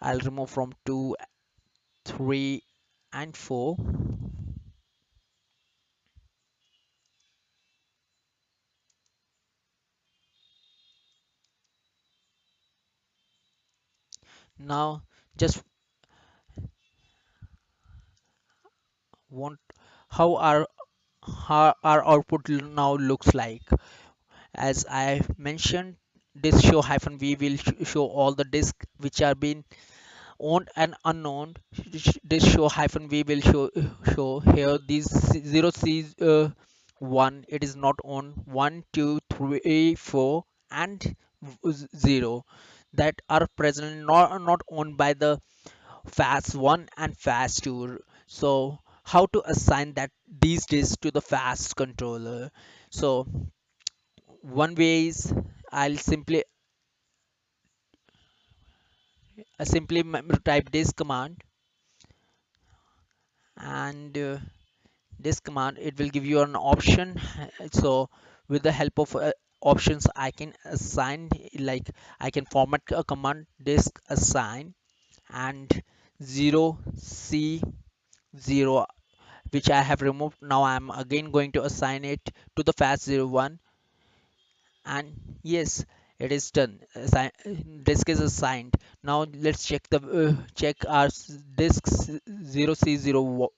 I'll remove from 2, 3 and 4. Now just want how our output now looks like. As I mentioned, disk show hyphen v will show all the disks which are being owned and unowned. This show hyphen v will show here these 0 c 1, it is not on 1 2 3 4 and 0 that are present, not owned by the fast 1 and fast 2. So how to assign that these disks to the fast controller? So one way is I'll simply type this command, and this command it will give you an option. So with the help of options I can assign, like I can format a command disk assign and 0c0, which I have removed. Now I'm again going to assign it to the fast 01, and yes, it is done. Disk is assigned. Now let's check the check our disks 0c0,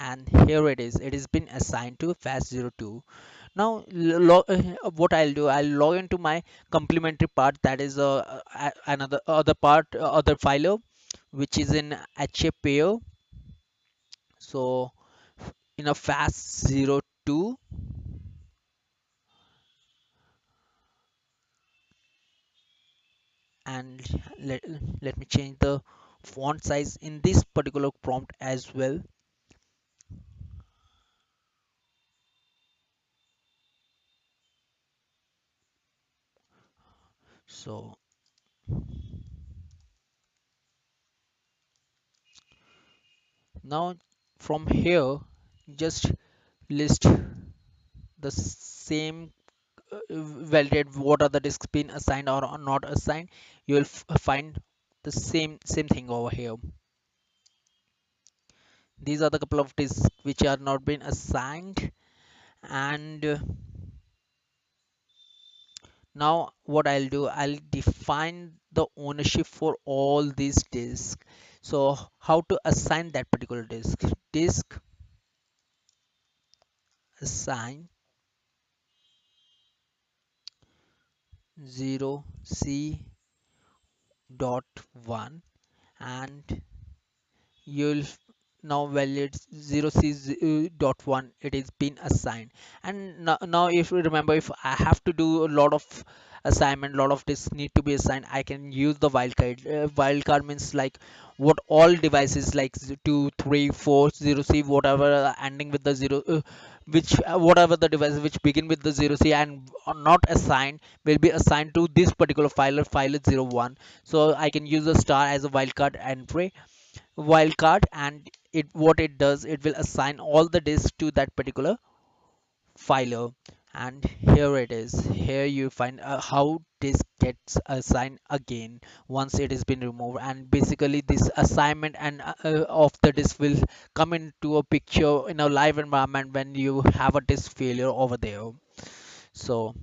and here it is. It has been assigned to fast 02. Now what I'll do, I'll log into my complementary part, that is another other part, other file, which is in HA pair. So in a fast 02, and let, let me change the font size in this particular prompt as well. So now from here, just list the same, validate what are the disks been assigned or are not assigned. You will find the same thing over here. These are the couple of disks which are not been assigned, and now what I'll do, I'll define the ownership for all these disks. So how to assign that particular disk assign 0c.1, and you'll now valid 0c.1, it is been assigned. And now if you remember, if I have to do a lot of assignment, lot of disks need to be assigned, I can use the wildcard. Wildcard means like what all devices like 2 3 4 0c, whatever ending with the 0, which whatever the devices which begin with the 0c and are not assigned will be assigned to this particular file 01. So I can use the star as a wildcard entry, wildcard, and it what it does, it will assign all the disks to that particular filer. And here it is. Here you find how disk gets assigned again once it has been removed, and basically this assignment and of the disk will come into a picture in a live environment when you have a disk failure over there. So